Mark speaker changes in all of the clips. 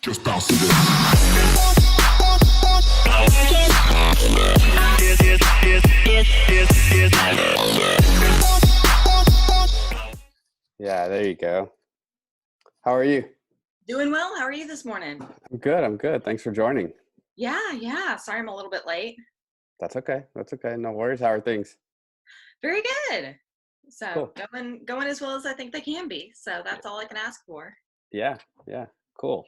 Speaker 1: Just bounce to this.
Speaker 2: Yeah, there you go. How are you?
Speaker 3: Doing well. How are you this morning?
Speaker 2: I'm good. I'm good. Thanks for joining.
Speaker 3: Yeah. Sorry I'm a little bit late.
Speaker 2: That's okay. That's okay. No worries. How are things?
Speaker 3: Very good. So
Speaker 2: Cool.
Speaker 3: going as well as I think they can be. So that's all I can ask for.
Speaker 2: Yeah. Yeah. Cool.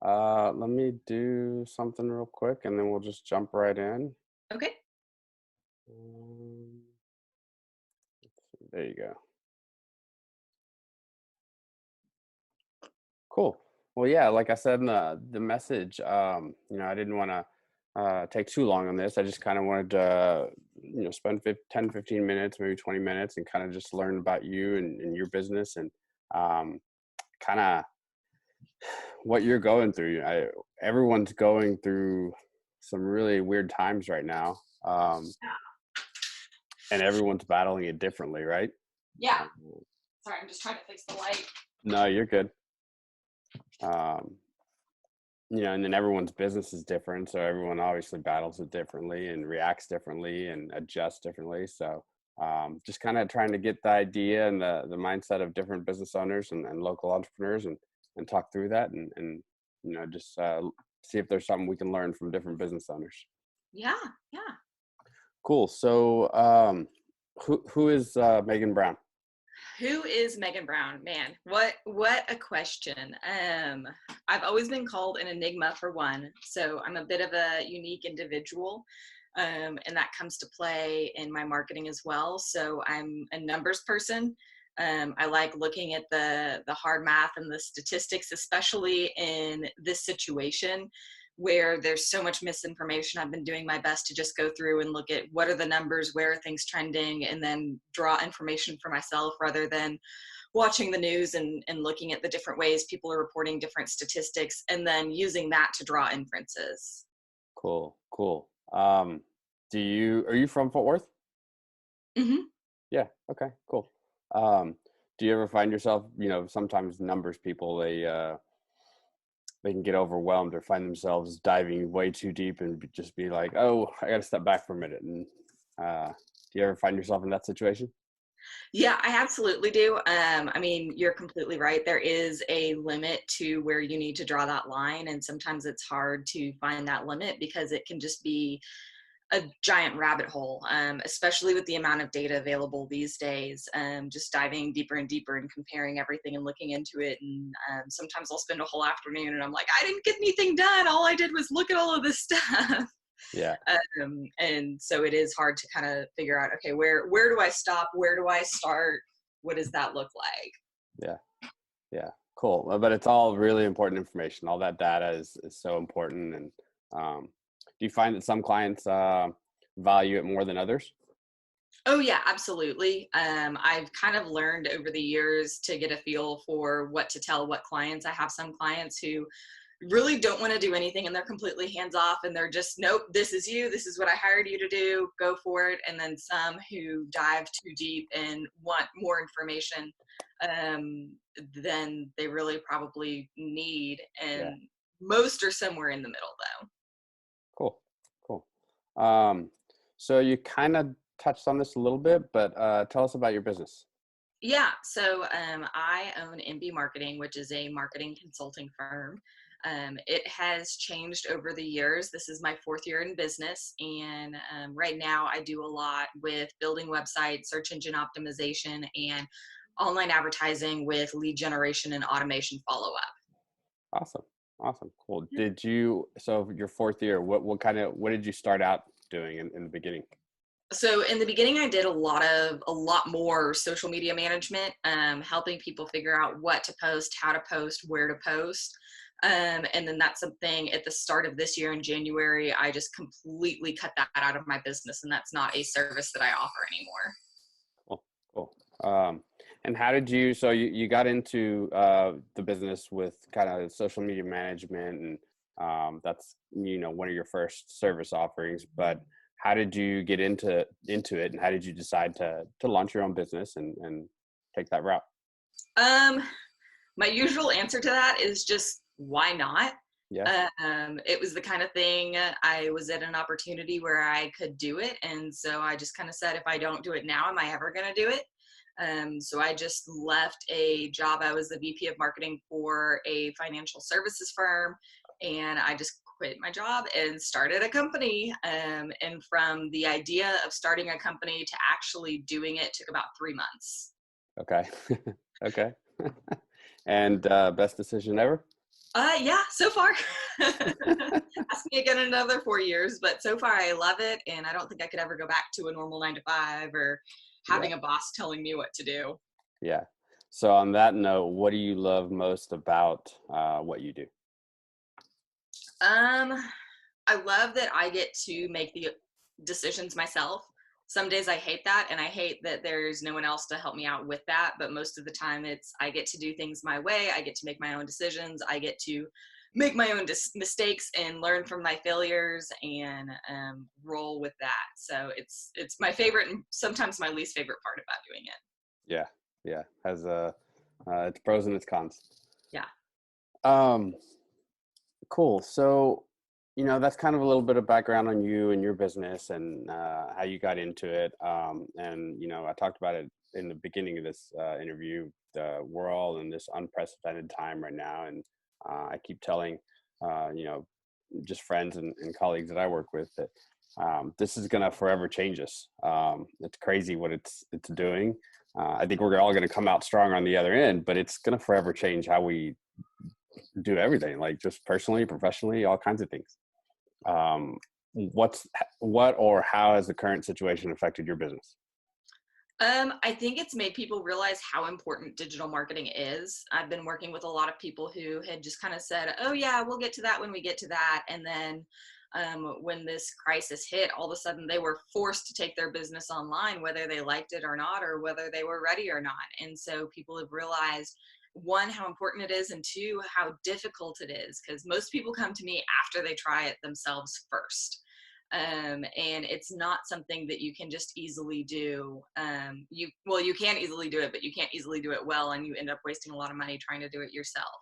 Speaker 2: Let me do something real quick and then we'll just jump right in.
Speaker 3: Okay.
Speaker 2: Um, there you go. Cool. Well, yeah, like I said in the message, I didn't want to take too long on this. I just kind of wanted to, spend 10, 15 minutes, maybe 20 minutes and kind of just learn about you and your business and kind of what you're going through. Everyone's going through some really weird times right now. And everyone's battling it differently, right?
Speaker 3: Yeah. Sorry, I'm just trying to fix the light.
Speaker 2: No, you're good. And then everyone's business is different. So everyone obviously battles it differently and reacts differently and adjusts differently. So just kind of trying to get the idea and the mindset of different business owners and local entrepreneurs and talk through that and just see if there's something we can learn from different business owners.
Speaker 3: Yeah.
Speaker 2: Cool. So who is Megan Brown?
Speaker 3: Who is Megan Brown? Man, what a question. I've always been called an enigma for one. So I'm a bit of a unique individual. And that comes to play in my marketing as well. So I'm a numbers person. I like looking at the hard math and the statistics, especially in this situation where there's so much misinformation. I've been doing my best to just go through and look at what are the numbers, where are things trending, and then draw information for myself rather than watching the news and looking at the different ways people are reporting different statistics and then using that to draw inferences.
Speaker 2: Cool. Are you from Fort Worth?
Speaker 3: Mm-hmm.
Speaker 2: Yeah. Okay, cool. Do you ever find yourself, sometimes numbers people, they can get overwhelmed or find themselves diving way too deep and just be like, oh, I got to step back for a minute. And do you ever find yourself in that situation?
Speaker 3: Yeah, I absolutely do. You're completely right. There is a limit to where you need to draw that line. And sometimes it's hard to find that limit because it can just be a giant rabbit hole, especially with the amount of data available these days. Just diving deeper and deeper and comparing everything and looking into it. And sometimes I'll spend a whole afternoon and I'm like, I didn't get anything done. All I did was look at all of this stuff.
Speaker 2: Yeah.
Speaker 3: And so it is hard to kind of figure out, okay, where do I stop? Where do I start? What does that look like?
Speaker 2: Yeah. Cool. But it's all really important information. All that data is so important. And do you find that some clients value it more than others?
Speaker 3: Oh yeah, absolutely. I've kind of learned over the years to get a feel for what to tell what clients. I have some clients who really don't want to do anything and they're completely hands off and they're just, nope, this is you. This is what I hired you to do. Go for it. And then some who dive too deep and want more information than they really probably need. And
Speaker 2: Yeah.
Speaker 3: most are somewhere in the middle though.
Speaker 2: Cool. So you kind of touched on this a little bit, but tell us about your business.
Speaker 3: Yeah, so I own MB Marketing, which is a marketing consulting firm. It has changed over the years. This is my 4th year in business, and right now I do a lot with building websites, search engine optimization, and online advertising with lead generation and automation follow-up.
Speaker 2: Awesome. Cool. So your 4th year, what did you start out doing in the beginning?
Speaker 3: So in the beginning, I did a lot more social media management, helping people figure out what to post, how to post, where to post. And then that's something at the start of this year in January, I just completely cut that out of my business. And that's not a service that I offer anymore.
Speaker 2: Cool. And how did so you got into the business with kind of social media management and that's, one of your first service offerings, but how did you get into it and how did you decide to launch your own business and take that route?
Speaker 3: My usual answer to that is just why not?
Speaker 2: Yeah.
Speaker 3: It was the kind of thing, I was at an opportunity where I could do it. And so I just kind of said, if I don't do it now, am I ever going to do it? So I just left a job. I was the VP of marketing for a financial services firm, and I just quit my job and started a company. And from the idea of starting a company to actually doing it took about 3 months.
Speaker 2: Okay. Okay. And best decision ever?
Speaker 3: Yeah, so far. Ask me again in another 4 years, but so far I love it, and I don't think I could ever go back to a normal 9 to 5 or
Speaker 2: Yeah.
Speaker 3: having a boss telling me what to do.
Speaker 2: Yeah. So on that note, what do you love most about what you do?
Speaker 3: Um, I love that I get to make the decisions myself. Some days I hate that, and I hate that there's no one else to help me out with that. But most of the time, it's I get to do things my way. I get to make my own decisions. I get to make my own mistakes and learn from my failures and roll with that. So it's my favorite and sometimes my least favorite part about doing it.
Speaker 2: Yeah. Yeah. Has its pros and its cons.
Speaker 3: Yeah.
Speaker 2: Um, cool. So, that's kind of a little bit of background on you and your business and how you got into it. And I talked about it in the beginning of this interview. We're all in this unprecedented time right now, and I keep telling, just friends and colleagues that I work with that this is going to forever change us. It's crazy what it's doing. I think we're all going to come out strong on the other end, but it's going to forever change how we do everything, like just personally, professionally, all kinds of things. Um, what or how has the current situation affected your business?
Speaker 3: I think it's made people realize how important digital marketing is. I've been working with a lot of people who had just kind of said, oh, yeah, we'll get to that when we get to that. And then when this crisis hit, all of a sudden they were forced to take their business online, whether they liked it or not, or whether they were ready or not. And so people have realized, one, how important it is, and two, how difficult it is, because most people come to me after they try it themselves first. And it's not something that you can just easily do. You can easily do it, but you can't easily do it well, and you end up wasting a lot of money trying to do it yourself.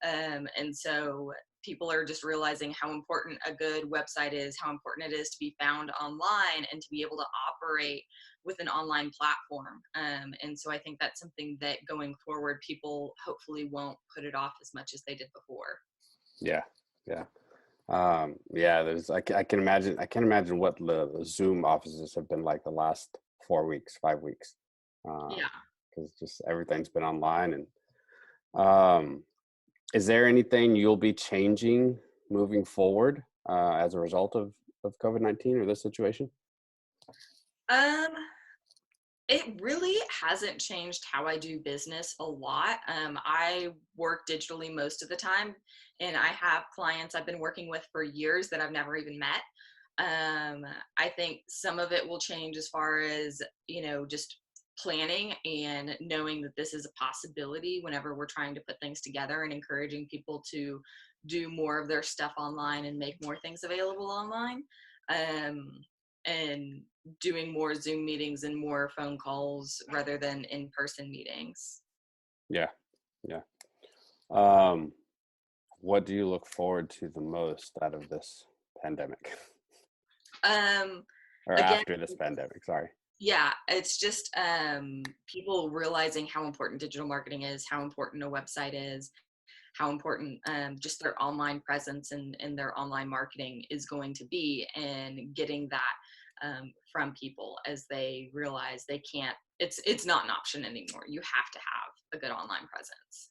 Speaker 3: And so people are just realizing how important a good website is, how important it is to be found online and to be able to operate with an online platform. And so I think that's something that going forward, people hopefully won't put it off as much as they did before.
Speaker 2: Yeah. Yeah. Yeah, I can imagine what the Zoom offices have been like the last 4 weeks, 5 weeks.
Speaker 3: Yeah.
Speaker 2: Because just everything's been online. And is there anything you'll be changing moving forward as a result of COVID-19 or this situation?
Speaker 3: Um, It really hasn't changed how I do business a lot. I work digitally most of the time, and I have clients I've been working with for years that I've never even met. I think some of it will change as far as, just planning and knowing that this is a possibility whenever we're trying to put things together and encouraging people to do more of their stuff online and make more things available online. Um, and doing more Zoom meetings and more phone calls rather than in-person meetings.
Speaker 2: Yeah. Yeah. Um, what do you look forward to the most out of this pandemic
Speaker 3: Um,
Speaker 2: or
Speaker 3: Again,
Speaker 2: after this pandemic? Sorry.
Speaker 3: yeah, it's just people realizing how important digital marketing is, how important a website is, how important just their online presence and their online marketing is going to be, and getting that from people as they realize they can't. It's not an option anymore. You have to have a good online presence.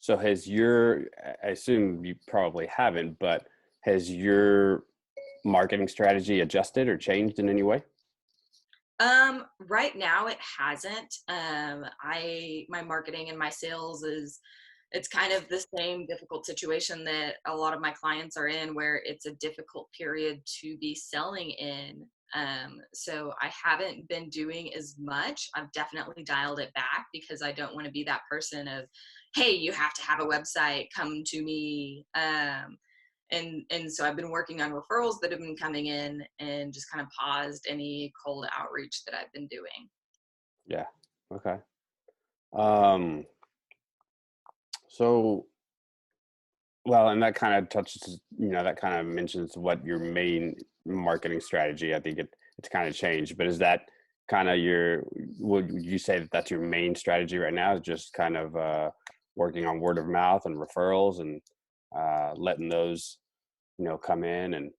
Speaker 2: So I assume you probably haven't, but has your marketing strategy adjusted or changed in any way?
Speaker 3: Right now it hasn't. My marketing and my sales it's kind of the same difficult situation that a lot of my clients are in, where it's a difficult period to be selling in. So I haven't been doing as much. I've definitely dialed it back because I don't want to be that person of, hey, you have to have a website, come to me. And so I've been working on referrals that have been coming in and just kind of paused any cold outreach that I've been doing.
Speaker 2: Yeah. Okay. Um, so Well, and that kind of touches, that kind of mentions what your main marketing strategy. I think it's kind of changed, but is that kind of would you say that that's your main strategy right now, is just kind of working on word of mouth and referrals and letting those, come in and.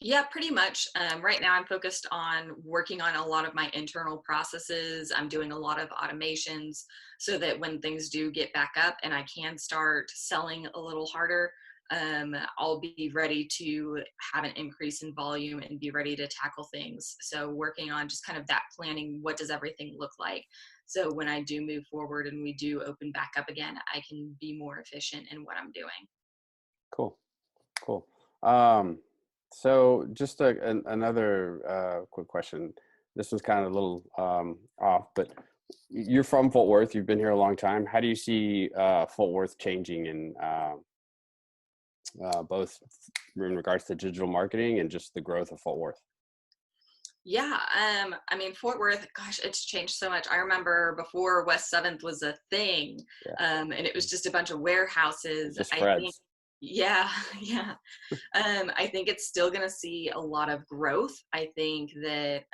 Speaker 3: Yeah, pretty much. Right now, I'm focused on working on a lot of my internal processes. I'm doing a lot of automations so that when things do get back up and I can start selling a little harder, I'll be ready to have an increase in volume and be ready to tackle things. So working on just kind of that planning, what does everything look like? So when I do move forward and we do open back up again, I can be more efficient in what I'm doing.
Speaker 2: Cool. So just another quick question. This was kind of a little off, but you're from Fort Worth. You've been here a long time. How do you see Fort Worth changing in both in regards to digital marketing and just the growth of Fort Worth?
Speaker 3: Yeah, I mean, Fort Worth, gosh, it's changed so much. I remember before West 7th was a thing, and it was just a bunch of warehouses.
Speaker 2: Just
Speaker 3: I
Speaker 2: spreads.
Speaker 3: think, yeah. I think it's still going to see a lot of growth. I think that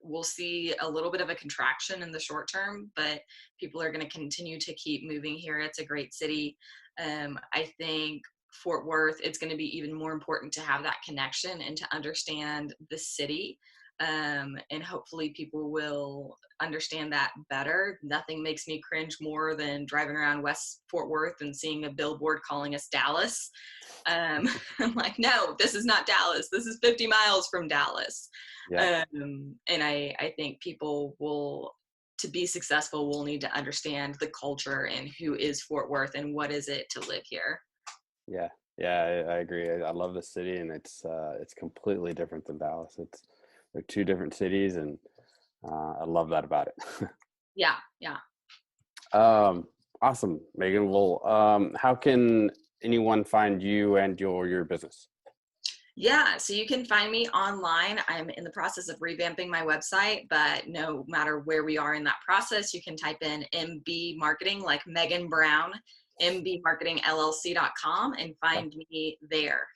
Speaker 3: we'll see a little bit of a contraction in the short term, but people are going to continue to keep moving here. It's a great city. I think Fort Worth, it's going to be even more important to have that connection and to understand the city. And hopefully people will understand that better. Nothing makes me cringe more than driving around West Fort Worth and seeing a billboard calling us Dallas. I'm like, no, this is not Dallas. This is 50 miles from Dallas.
Speaker 2: Yeah.
Speaker 3: And I think people will, to be successful, will need to understand the culture and who is Fort Worth and what is it to live here.
Speaker 2: Yeah, I agree. I love the city, and it's completely different than Dallas. They're two different cities, and I love that about it.
Speaker 3: Yeah.
Speaker 2: Awesome, Megan. Well, how can anyone find you and your business?
Speaker 3: Yeah, so you can find me online. I'm in the process of revamping my website, but no matter where we are in that process, you can type in MB Marketing, like Megan Brown, MB Marketing LLC.com, and find me there.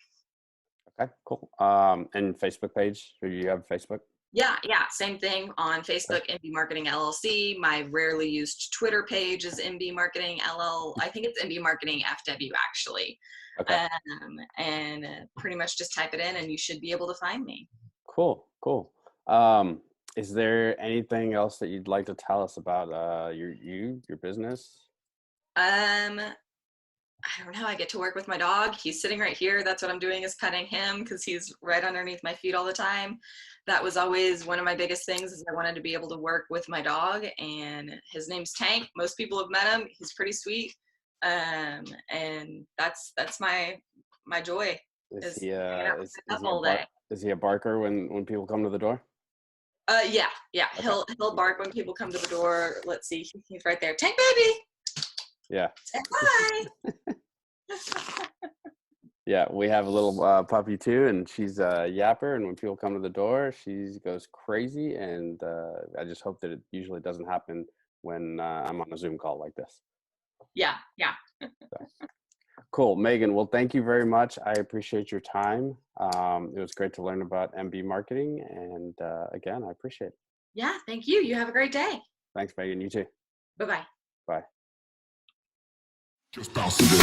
Speaker 2: Okay, cool. And Facebook page? Do you have Facebook?
Speaker 3: Yeah, same thing on Facebook, MB Marketing LLC. My rarely used Twitter page is MB Marketing LL. I think it's MB Marketing FW actually.
Speaker 2: Okay.
Speaker 3: And pretty much just type it in and you should be able to find me.
Speaker 2: Cool. Is there anything else that you'd like to tell us about your business?
Speaker 3: I don't know. I get to work with my dog. He's sitting right here. That's what I'm doing, is petting him because he's right underneath my feet all the time. That was always one of my biggest things, is I wanted to be able to work with my dog, and his name's Tank. Most people have met him. He's pretty sweet. And that's my joy.
Speaker 2: Is he a barker when people come to the door?
Speaker 3: Yeah. Okay. He'll bark when people come to the door. Let's see. He's right there. Tank baby.
Speaker 2: Yeah.
Speaker 3: Say hi.
Speaker 2: Yeah, we have a little puppy too, and she's a yapper, and when people come to the door, she goes crazy, and I just hope that it usually doesn't happen when I'm on a Zoom call like this.
Speaker 3: Yeah.
Speaker 2: So. Cool. Megan, well, thank you very much. I appreciate your time. It was great to learn about MB Marketing, and again, I appreciate it.
Speaker 3: Yeah, thank you. You have a great day.
Speaker 2: Thanks, Megan. You too.
Speaker 3: Bye-bye.
Speaker 2: Bye.
Speaker 1: Just bounce to this.